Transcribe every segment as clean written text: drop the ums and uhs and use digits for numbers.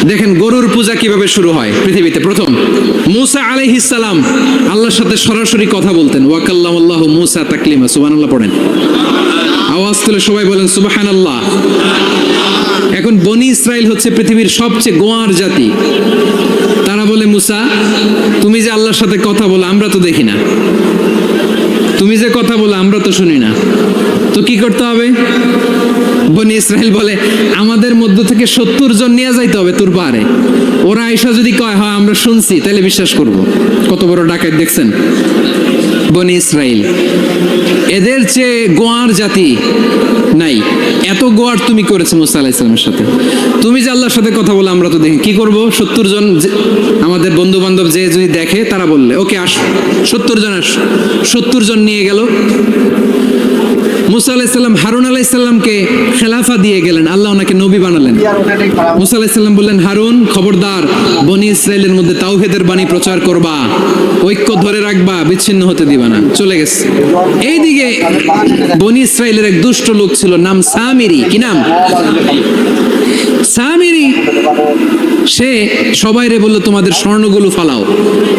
দেখেন গরুর পূজা কিভাবে শুরু হয় পৃথিবীতে। প্রথম মূসা আলাইহিস সালাম আল্লাহর সাথে সরাসরি কথা বলতেন। ওয়া কাল্লামাল্লাহু মূসা তাকলিমা। সুবহানাল্লাহ পড়েন, আওয়াজ তুলে সবাই বলেন সুবহানাল্লাহ। এখন বনি ইসরাইল হচ্ছে পৃথিবীর সবচেয়ে গোয়ার জাতি। তারা বলে মূসা, তুমি যে আল্লাহর সাথে কথা বলো আমরা তো দেখি না, তুমি যে কথা বলো আমরা তো শুনি না, তো কি করতে হবে? বনি ইসরাইল বলে আমাদের মধ্য থেকে 70 জন নিয়ে যাইতে হবে তোর পাহাড়ে। ওরা আয়েশা যদি কয় হয় আমরা শুনছি, তাহলে বিশ্বাস করব। কত বড় ডাকাত দেখছেন বনি ইসরাইল। এদের চেয়ে গোয়ার জাতি নাই। এত গোয়ার তুমি করেছো মুসা আলাইহিস সালামের সাথে। তুমি যে আল্লাহর সাথে কথা বলে আমরা তো দেখি, কি করব? 70 জন আমাদের বন্ধু বান্ধব যে যদি দেখে তারা বললে ওকে আস, 70 জন আস। 70 জন নিয়ে গেল। মুসা আলাইহিস সালাম হারুন আলাইহিস সালামকে খেলাফা দিয়ে গেলেন, আল্লাহ ওনাকে নবী বানালেন। মুসা আলাইহিস সালাম বললেন, হারুন খবরদার বনি ইসরাইলের মধ্যে তাওহীদের বাণী প্রচার করবা, ঐক্য ধরে রাখবা, বিচ্ছিন্ন হতে দিবা না। চলে গেছে। এইদিকে বনি ইসরাইলের এক দুষ্ট লোক ছিল, নাম সামিরি। কি নাম? সামিরি। সে সবাইরে বললো তোমাদের স্বর্ণগুলো ফালাও।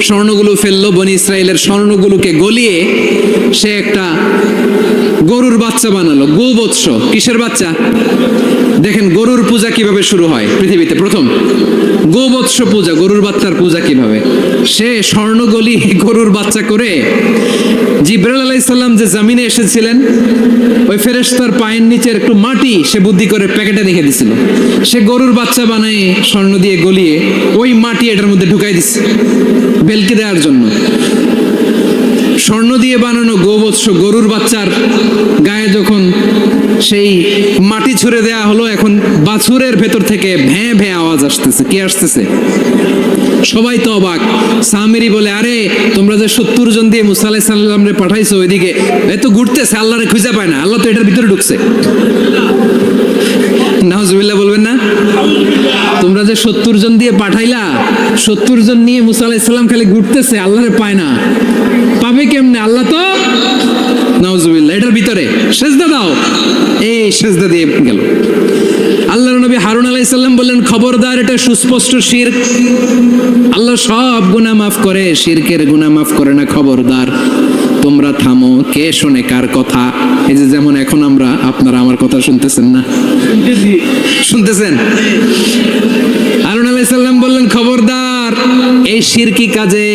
স্বর্ণগুলো ফেললো, বনি ইসরাইলের স্বর্ণগুলোকে গলিয়ে সে একটা গরুর বাচ্চা বানালো। গোবৎস। কিসের বাচ্চা? দেখেন গরুর পূজা কিভাবে শুরু হয় পৃথিবীতে। প্রথম গোবৎস পূজা, গরুর বাচ্চার পূজা কিভাবে। সে স্বর্ণ গলি গরুর বাচ্চা করে জিবরাইল আলাইহিস সালাম যে জমিনে এসেছিলেন, ওই ফেরেশতার পায়ের নিচের একটু মাটি সে বুদ্ধি করে প্যাকেটে রেখে দিছিল। সে গরুর বাচ্চা বানায় স্বর্ণ দিয়ে গলিয়ে ওই মাটি এটার মধ্যে ঢুকাই দিচ্ছে বেলকে দেওয়ার জন্য। স্বর্ণ দিয়ে বানানো গোবৎস গরুর বাচ্চার গায়ে যখন সেই মাটি ছুঁড়ে দেয়া হলো, এখন বাছুরের ভেতর থেকে ভ্যাঁ ভ্যাঁ আওয়াজ আসতেছে। কি আসতেছে? সবাই তো অবাক। সামিরি বলে, আরে তোমরা যে 70 জন দিয়ে মুসা আলাইহিস সালামরে পাঠাইছো, ওইদিকে এত ঘুরতেছে, আল্লাহরে খুঁজে পায় না, আল্লাহ তো এটার ভিতরে ঢুকছে। নাউজুবিল্লাহ বলবেন না? তোমরা যে 70 জন দিয়ে পাঠাইলা, 70 জন নিয়ে মুসা আলাইহিস সালাম খালি ঘুরতেছে, আল্লাহরে পায় না। পাবে কেমনে? আল্লাহ তো নাউজুবিল্লাহ এটার ভিতরে। সেজদা দাও। এই সেজদা দিয়ে গেল। আল্লাহর নবী হারুন আলাইহিস সালাম বললেন, খবরদার, এটা সুস্পষ্ট শিরক। আল্লাহ সব গুনাহ মাফ করে, শিরকের গুনাহ মাফ করে না। খবরদার, তোমরা থামো। কে শোনে কার কথা? এই যে যেমন এখন আপনারা আমার কথা শুনতেছেন না? শুনতেছেন? হারুন আলাইহিস সালাম বললেন, খবরদার, এই শিরকি কাজে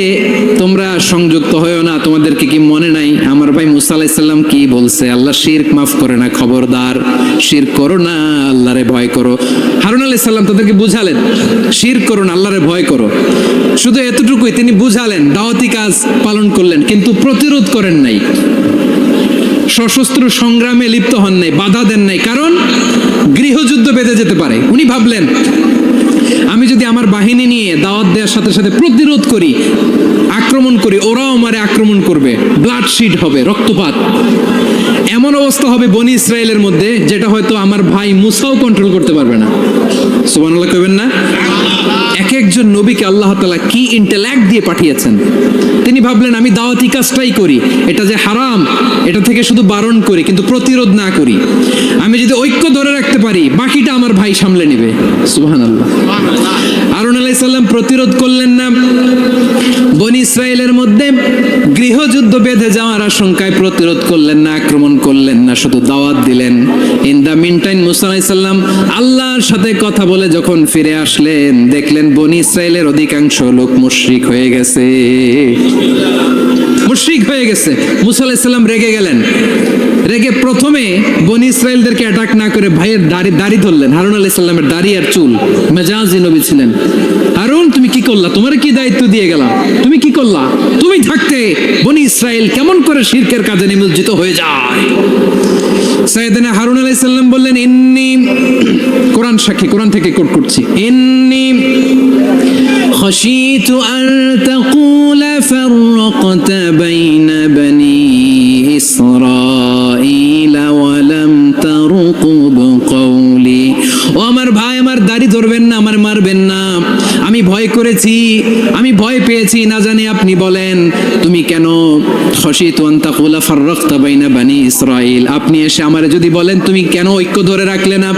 তোমরা সংযুক্ত হয়েও না। তোমাদেরকে কি মনে নাই আমার ভাই মুসা আলাইহিস সালাম কি বলছে? আল্লাহ শিরক মাফ করে না। খবরদার, শিরক করো না, আল্লাহরে ভয় করো। হারুন আলাইহিস সালাম তাদেরকে বুঝালেন, শিরক করো না, আল্লাহরে ভয় করো। শুধু এতটুকুই তিনি বুঝালেন, দাওয়াতি কাজ পালন করলেন, কিন্তু প্রতিরোধ করেন নাই, সশস্ত্র সংগ্রামে লিপ্ত হন নাই, বাধা দেন নাই। কারণ গৃহযুদ্ধ বেঁধে যেতে পারে। উনি ভাবলেন, আমি যদি আমার বাহিনী নিয়ে দাওয়াত দেওয়ার সাথে সাথে প্রতিরোধ করি, আক্রমণ করি, ওরাও আমারে আক্রমণ করবে, ব্লাডশিড হবে, রক্তপাত। এমন অবস্থা হবে বনি ইসরায়েলের মধ্যে, যেটা হয়তো আমার ভাই মুসাও কন্ট্রোল করতে পারবে না। সুবহানাল্লাহ কইবেন না? এক একজন নবীকে আল্লাহ তাআলা কি ইন্টেলেক্ট দিয়ে পাঠিয়েছেন। তিনি ভাবলেন, আমি দাওয়াতি কাজটাই করি, এটা যে হারাম এটা থেকে শুধু বারণ করি, কিন্তু প্রতিরোধ না করি। আমি যদি ঐক্য ধরে রাখতে পারি, বাকিটা আমার ভাই সামলে নেবে। সুবহানাল্লাহ। হারুন আলাইহিস সালাম প্রতিরোধ করলেন না। বনি ইসরায়েলের মধ্যে গৃহযুদ্ধ বেঁধে যাওয়ার আশঙ্কায় প্রতিরোধ করলেন না, আক্রমণ করলেন না, শুধু দাওয়াত দিলেন। ইন দা মিন টাইম মুসা আলাইহিস সালাম আল্লাহর সাথে কথা বলে যখন ফিরে আসলেন, দেখলেন বনি ইসরায়েলের অধিকাংশ লোক মুশরিক হয়ে গেছে। মুশরিক হয়ে গেছে। মুসা আলাইহিস সালাম রেগে গেলেন। রেগে প্রথমে বনি ইসরায়েলদেরকে অ্যাটাক না করে ভাইয়ের দাড়ি ধরলেন। হারুন আলাইহিস সালামের দাড়ি আর চুল। মেজাজি নবী ছিলেন। হারুন, তুমি কি করলা? তোমার কি দায়িত্ব দিয়ে গেলাম? তুমি কি করলা? তুমি থাকতে বনি ইসরায়েল কেমন করে শিরকের কাজে নিমজ্জিত হয়ে যায়? সাইয়েদনা হারুন আলাইহিস সালাম বললেন, ইন্নী, কোরআন সাক্ষী, কোরআন থেকে কোট করছি, ইন্নী খাশিতু আন তাকুলা ফাররাকতা বাইনা বনি ইসরাঈল ওয়া লাম তারকুব কওলি। ও আমার ভাই, আমার দাড়ি ধরবেন না, আমার মারবেন না। আমি আমি ভয় করেছি, আমি ভয় পেয়েছি, না জানি আপনি বলেন তুমি কেন খশিতু আন তাকুলা ফাররাকতা বাইনা বানি ইসরাইল, আপনি এসে আমারে যদি বলেন তুমি কেন ঐক্য ধরে রাখলে না,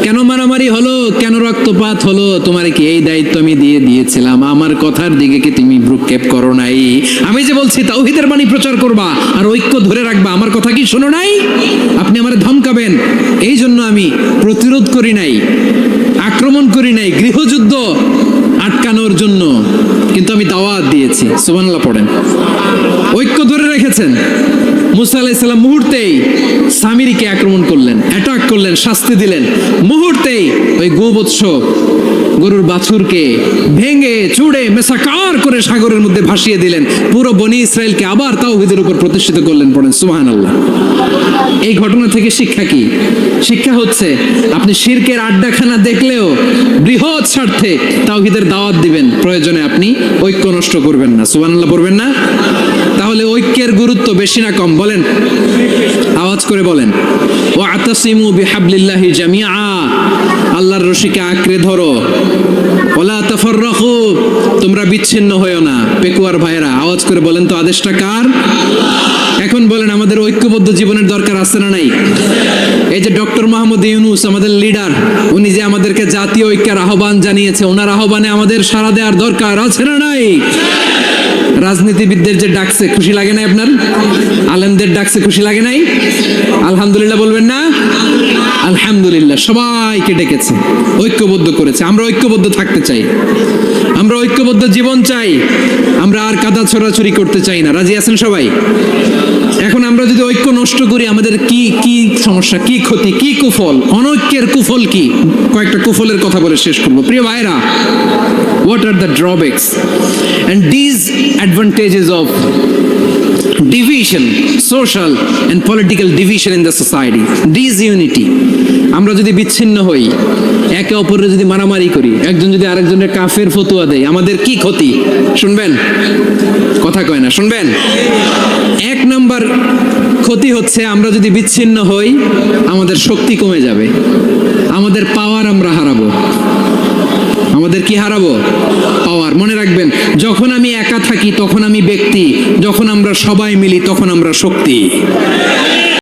কেন মারামারি হলো, কেন রক্তপাত হলো, তোমারে কি এই দায়িত্ব আমি দিয়েছিলাম, আমার কথার দিকে কি তুমি ভ্রুক্ষেপ করো নাই? আমি যে বলছি তাওহীদের বাণী প্রচার করবা আর ঐক্য ধরে রাখবা, আমার কথা কি শোনো নাই? আপনি আমারে ধমকাবেন, এই জন্য আমি প্রতিরোধ করি নাই, আক্রমণ করি নাই, গৃহযুদ্ধ আটকানোর জন্য, কিন্তু আমি দাওয়াত দিয়েছি। সুবহানাল্লাহ পড়েন। ঐক্য ধরে রেখেছেন। মুসা আলাইহিস সালাম মুহূর্তেই সামিরীকে আক্রমণ করলেন, অ্যাটাক করলেন, শাস্তি দিলেন। মুহূর্তেই ওই গোবৎস গরুর বাছুরকে ভেঙে চুড়ে মেসাকার করে সাগরের মধ্যে ভাসিয়ে দিলেন। পুরো বনি ইসরায়েলকে আবার তাওহীদের উপর প্রতিষ্ঠিত করলেন। পড়েন সুবহানাল্লাহ। এই ঘটনা থেকে শিক্ষা কি? শিক্ষা হচ্ছে আপনি শিরকের আড্ডাখানা দেখলেও বৃহৎ স্বার্থে তাওহীদের দাওয়াত দিবেন, প্রয়োজনে আপনি ঐক্য নষ্ট করবেন না। সুবহানাল্লাহ পড়বেন না? তাহলে ঐক্যের গুরুত্ব বেশি না কম? বলেন, আওয়াজ করে বলেন। ওয়াতাসিমু বিহাবলিল্লাহি জামিআ, আল্লাহর রশিকে আঁকড়ে ধরো। ওয়ালা তাফাররাকু, তোমরা বিচ্ছিন্ন হয়ো না। পেকুয়ার ভাইরা আওয়াজ করে বলেন তো, আদেশটা কার? এখন বলেন, আমাদের ঐক্যবদ্ধ জীবনের দরকার আছে না নাই? এই যে ডক্টর মোহাম্মদ ইউনূস আমাদের লিডার, উনি যে আমাদেরকে জাতীয় ঐক্যের আহ্বান জানিয়েছে, ওনার আহ্বানে আমাদের সাড়া দেওয়ার দরকার আছে না নাই? রাজনীতিবিদদের যে ডাকছে, খুশি লাগে নাই আপনার? আলেমদের ডাকছে, খুশি লাগে নাই? আলহামদুলিল্লাহ বলবেন না? আলহামদুলিল্লাহ, সবাইকে ডেকেছে, ঐক্যবদ্ধ করেছে। আমরা ঐক্যবদ্ধ থাকতে চাই, আমরা ঐক্যবদ্ধ জীবন চাই, আমরা আর কাদা ছড়াছড়ি করতে চাই না। রাজি আছেন সবাই? এখন আমরা যদি ঐক্য নষ্ট করি, আমাদের কি কি সমস্যা, কি ক্ষতি, কি কুফল? অনৈক্যের কুফল কি? কয়েকটা কুফলের কথা বলে শেষ করবো। প্রিয় ভাইরা, what are the drawbacks and disadvantages of division, social and political division in the society? Disunity. আমরা যদি বিচ্ছিন্ন হই, একে অপরের যদি মারামারি করি, একজন যদি আরেকজনের কাফের ফতোয়া দেয়, আমাদের কি ক্ষতি? শুনবেন? কথা কয় না, শুনবেন? এক নাম্বার ক্ষতি হচ্ছে, আমরা যদি বিচ্ছিন্ন হই, আমাদের শক্তি কমে যাবে, আমাদের পাওয়ার আমরা হারাবো। আমাদের কি হারাবো? পাওয়ার। মনে রাখবেন, যখন আমি একা থাকি তখন আমি ব্যক্তি, যখন আমরা সবাই মিলি তখন আমরা শক্তি।